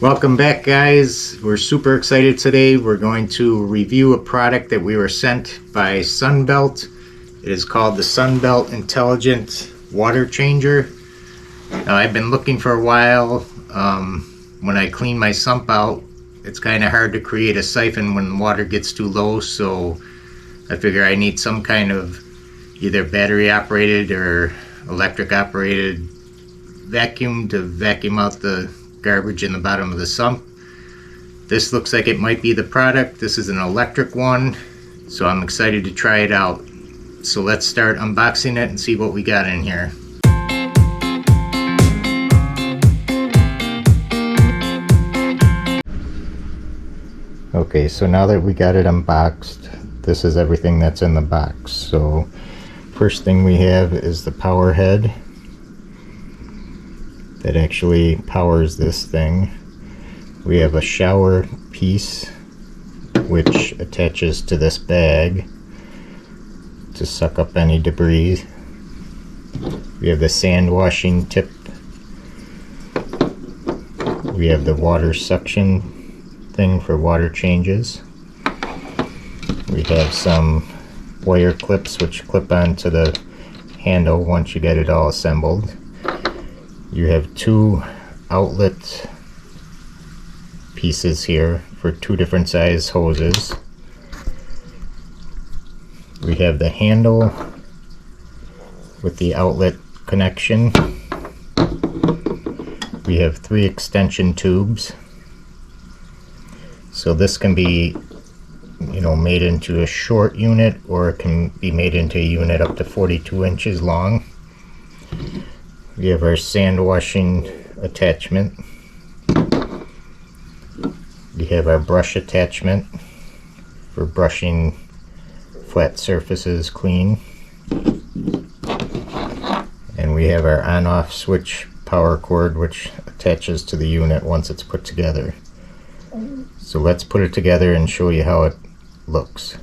Welcome back, guys. We're super excited today. We're going to review a product that we were sent by Sunbelt. It is called the Sunbelt Intelligent water changer. Now, I've been looking for a while. When I clean my sump out, it's kind of hard to create a siphon when the water gets too low, so I figure I need some kind of either battery operated or electric operated vacuum to vacuum out the garbage in the bottom of the sump. This looks like it might be the product. This is an electric one, so I'm excited to try it out. So let's start unboxing it and see what we got in here. Okay, so now that we got it unboxed, this is everything that's in the box. So first thing we have is the power head that actually powers this thing. We have a shower piece which attaches to this bag to suck up any debris. We have the sand washing tip. We have the water suction thing for water changes. We have some wire clips which clip onto the handle once you get it all assembled. You have two outlet pieces here for two different size hoses. We have the handle with the outlet connection. We have three extension tubes. So this can be, made into a short unit, or it can be made into a unit up to 42 inches long. We have our sand washing attachment. We have our brush attachment for brushing flat surfaces clean. And we have our on-off switch power cord, which attaches to the unit once it's put together. So let's put it together and show you how it looks.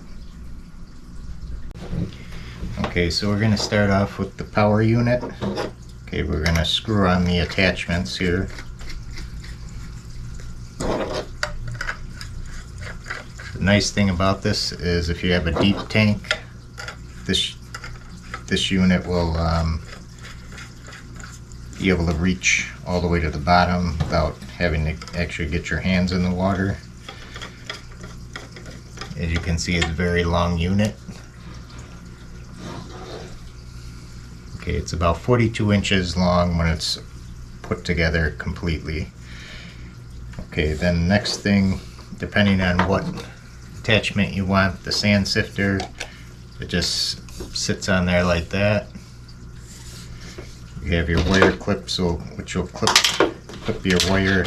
Okay, so we're going to start off with the power unit. Okay, we're going to screw on the attachments here. The nice thing about this is if you have a deep tank, this unit will be able to reach all the way to the bottom without having to actually get your hands in the water. As you can see, it's a very long unit. Okay, it's about 42 inches long when it's put together completely. Okay, then next thing, depending on what attachment you want, the sand sifter, it just sits on there like that. You have your wire clips, which will clip your wire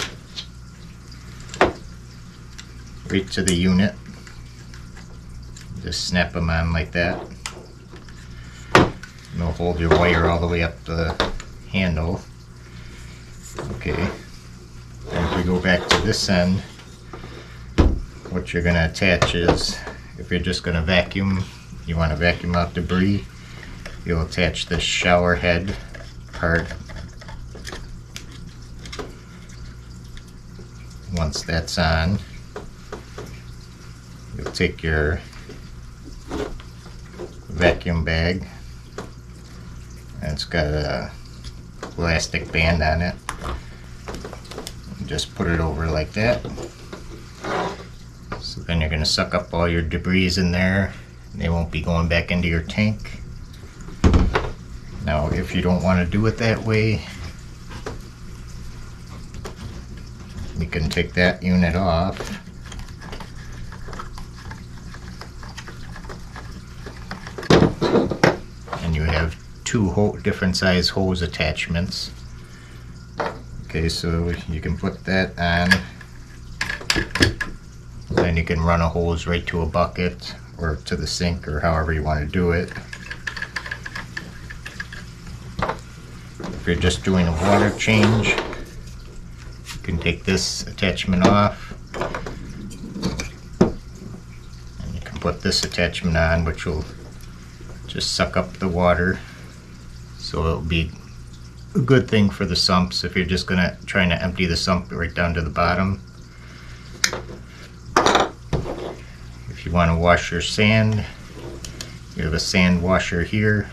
right to the unit. Just snap them on like that. And they'll hold your wire all the way up the handle. Okay. And if we go back to this end, what you're going to attach is, if you're just going to vacuum, you want to vacuum out debris, you'll attach this shower head part. Once that's on, you'll take your vacuum bag, and it's got a elastic band on it. And just put it over like that. So then you're going to suck up all your debris in there. They won't be going back into your tank. Now, if you don't want to do it that way, you can take that unit off. And you have two different size hose attachments. Okay, so you can put that on. Then you can run a hose right to a bucket or to the sink, or however you want to do it. If you're just doing a water change, you can take this attachment off, and you can put this attachment on, which will just suck up the water, so it'll be a good thing for the sumps if you're just trying to empty the sump right down to the bottom. If you want to wash your sand, you have a sand washer here,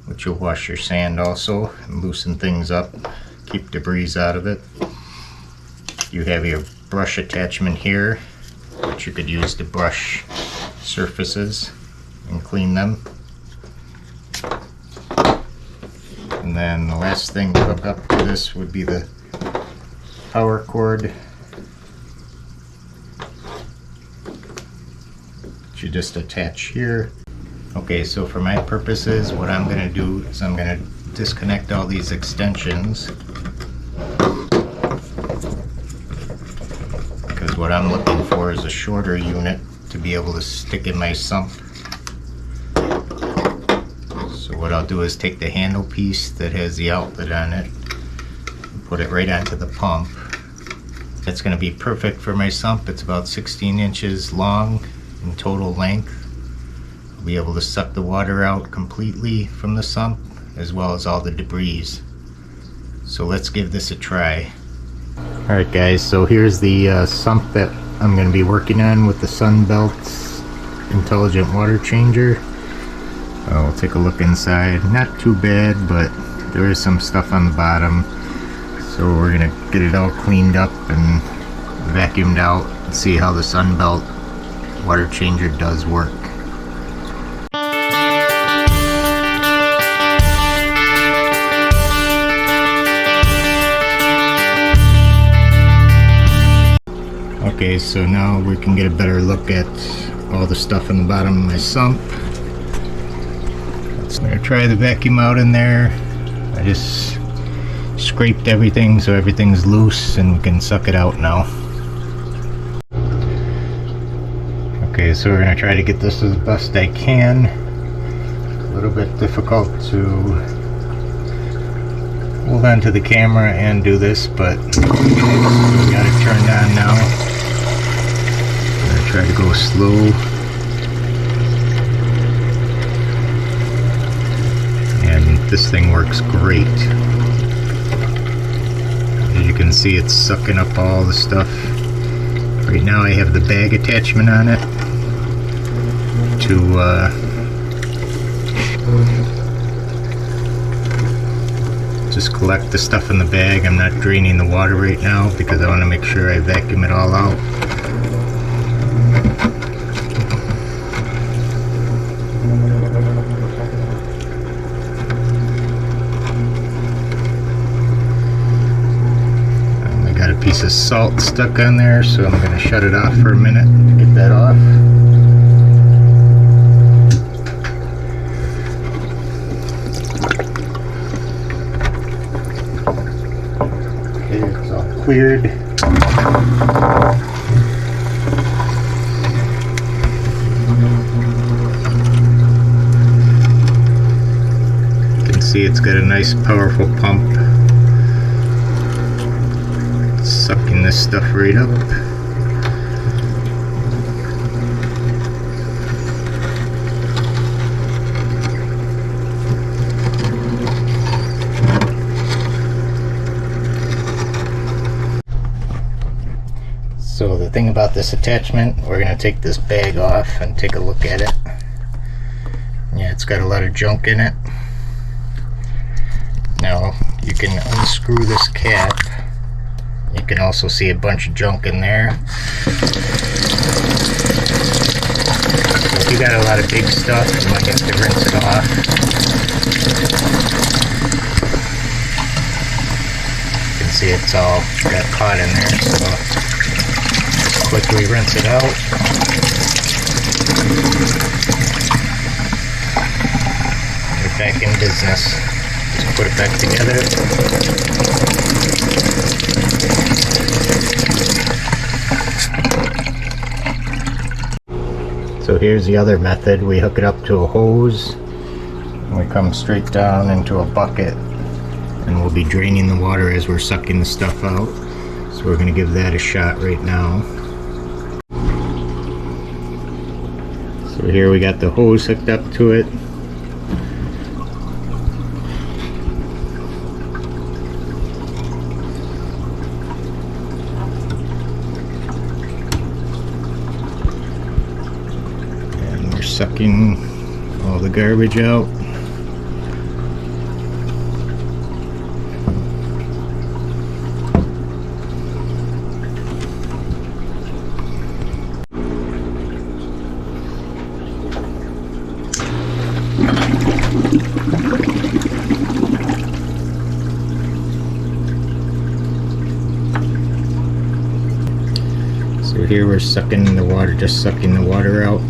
which will wash your sand also and loosen things up, keep debris out of it. You have your brush attachment here, which you could use to brush surfaces and clean them. And then the last thing to hook up to this would be the power cord, which you just attach here. Okay, so for my purposes, what I'm going to do is I'm going to disconnect all these extensions, because what I'm looking for is a shorter unit to be able to stick in my sump. So what I'll do is take the handle piece that has the outlet on it and put it right onto the pump. That's going to be perfect for my sump. It's about 16 inches long in total length. I'll be able to suck the water out completely from the sump, as well as all the debris. So let's give this a try. Alright guys, so here's the sump that I'm going to be working on with the Sunbelt Intelligent water changer. We'll take a look inside. Not too bad, but there is some stuff on the bottom. So we're going to get it all cleaned up and vacuumed out and see how the Sunbelt water changer does work. Okay, so now we can get a better look at all the stuff in the bottom of my sump. I'm going to try the vacuum out in there. I just scraped everything so everything's loose and we can suck it out now. Okay, so we're going to try to get this as best I can. A little bit difficult to hold on to the camera and do this, but we got it turned on now. I'm going to try to go slow. And this thing works great. As you can see, it's sucking up all the stuff. Right now I have the bag attachment on it to just collect the stuff in the bag. I'm not draining the water right now because I want to make sure I vacuum it all out. I got a piece of salt stuck on there, so I'm going to shut it off for a minute to get that off. It's all cleared. You can see it's got a nice powerful pump. It's sucking this stuff right up. So the thing about this attachment, we're going to take this bag off and take a look at it. Yeah, it's got a lot of junk in it. Now you can unscrew this cap. You can also see a bunch of junk in there. So if you got a lot of big stuff, you might have to rinse it off. You can see it's all got caught in there, so quickly rinse it out. You're back in business. Just put it back together. So here's the other method. We hook it up to a hose and we come straight down into a bucket, and we'll be draining the water as we're sucking the stuff out. So we're going to give that a shot right now. So here we got the hose hooked up to it. sucking all the garbage out. So here we're sucking the water, just sucking the water out.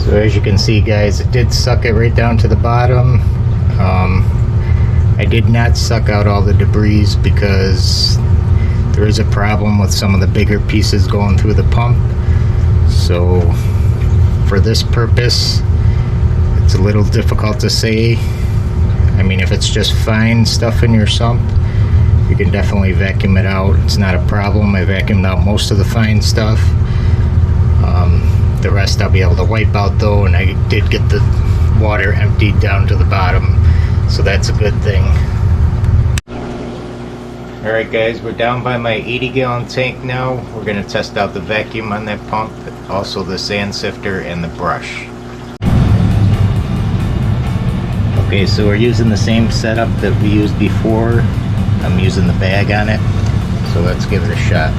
So as you can see, guys, it did suck it right down to the bottom. I did not suck out all the debris because there is a problem with some of the bigger pieces going through the pump. So for this purpose, it's a little difficult to say. I mean, if it's just fine stuff in your sump, you can definitely vacuum it out. It's not a problem. I vacuumed out most of the fine stuff. The rest I'll be able to wipe out though, and I did get the water emptied down to the bottom, so that's a good thing. Alright guys, we're down by my 80-gallon tank now. We're going to test out the vacuum on that pump, also the sand sifter and the brush. Okay, so we're using the same setup that we used before. I'm using the bag on it, so let's give it a shot.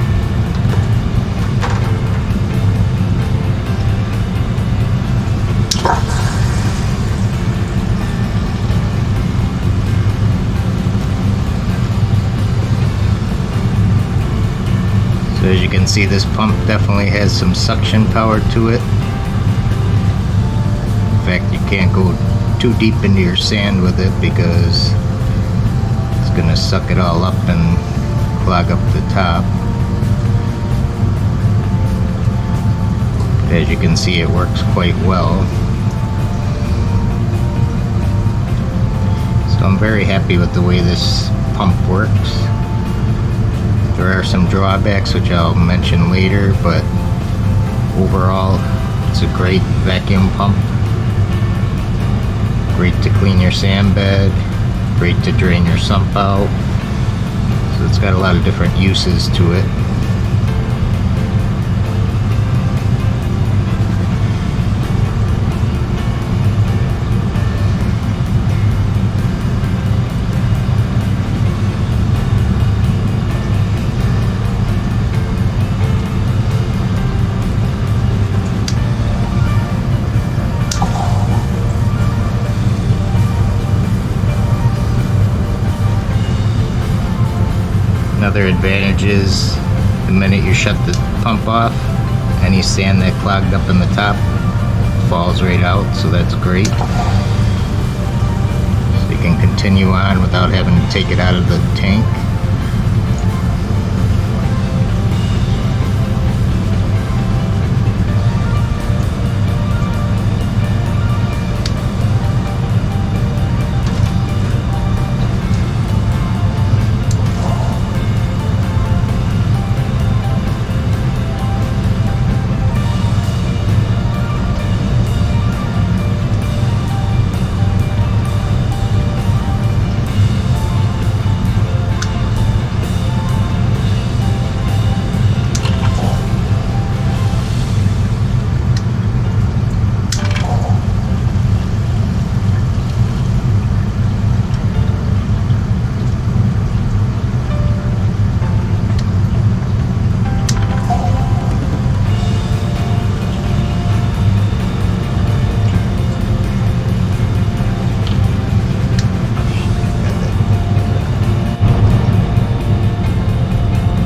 So as you can see, this pump definitely has some suction power to it. In fact, you can't go too deep into your sand with it because it's going to suck it all up and clog up the top. But as you can see, it works quite well. So I'm very happy with the way this pump works. There are some drawbacks which I'll mention later, but overall it's a great vacuum pump. Great to clean your sand bed, great to drain your sump out. So it's got a lot of different uses to it. Another advantage is the minute you shut the pump off, any sand that clogged up in the top falls right out, so that's great. So you can continue on without having to take it out of the tank.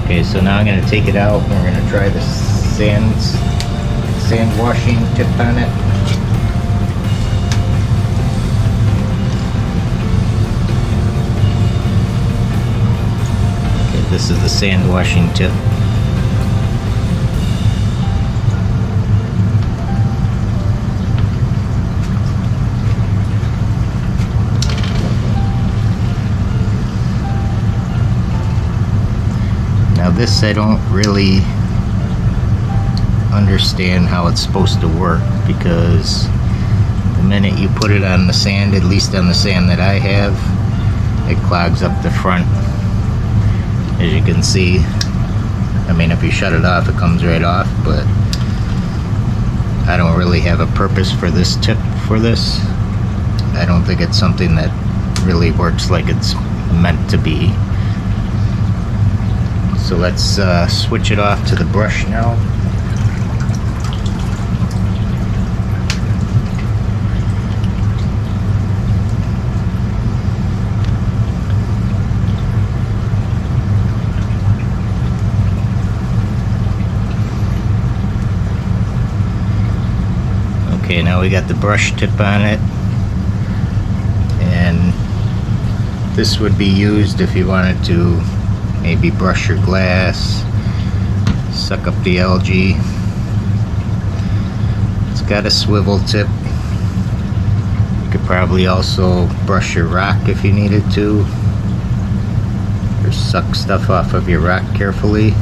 Okay, so now I'm going to take it out and we're going to try the sand washing tip on it. Okay, this is the sand washing tip. this I don't really understand how it's supposed to work, because the minute you put it on the sand, at least on the sand that I have, it clogs up the front. As you can see, I mean, if you shut it off, it comes right off, but I don't really have a purpose for this tip for this. I don't think it's something that really works like it's meant to be. So let's switch it off to the brush now. Okay, now we got the brush tip on it, and this would be used if you wanted to maybe brush your glass, suck up the algae. It's got a swivel tip. You could probably also brush your rock if you needed to, or suck stuff off of your rock carefully.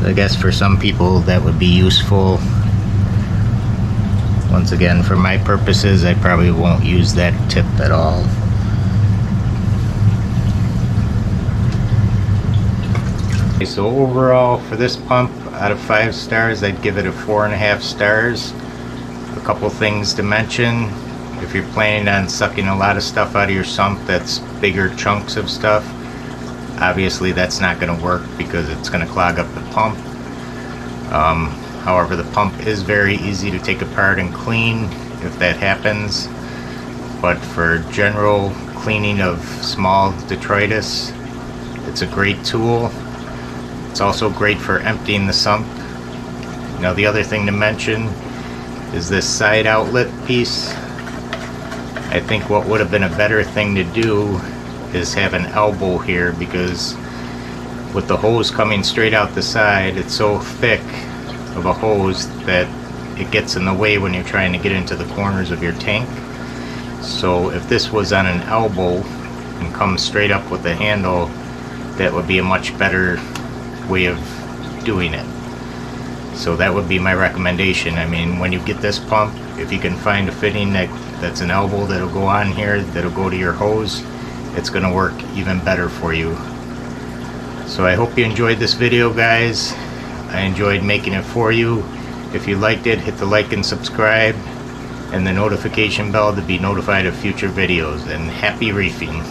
I guess for some people that would be useful. Once again, for my purposes, I probably won't use that tip at all. Okay, so overall for this pump, out of 5 stars, I'd give it a 4.5 stars. A couple things to mention: if you're planning on sucking a lot of stuff out of your sump that's bigger chunks of stuff, obviously that's not going to work because it's going to clog up the pump. However, the pump is very easy to take apart and clean if that happens, but for general cleaning of small detritus, it's a great tool. It's also great for emptying the sump. Now, the other thing to mention is this side outlet piece. I think what would have been a better thing to do is have an elbow here, because with the hose coming straight out the side, it's so thick of a hose that it gets in the way when you're trying to get into the corners of your tank. So if this was on an elbow and comes straight up with the handle, that would be a much better way of doing it. So that would be my recommendation. I mean, when you get this pump, if you can find a fitting that's an elbow that'll go on here, that'll go to your hose, it's going to work even better for you. So I hope you enjoyed this video, guys. I enjoyed making it for you. If you liked it, hit the like and subscribe and the notification bell to be notified of future videos. And happy reefing.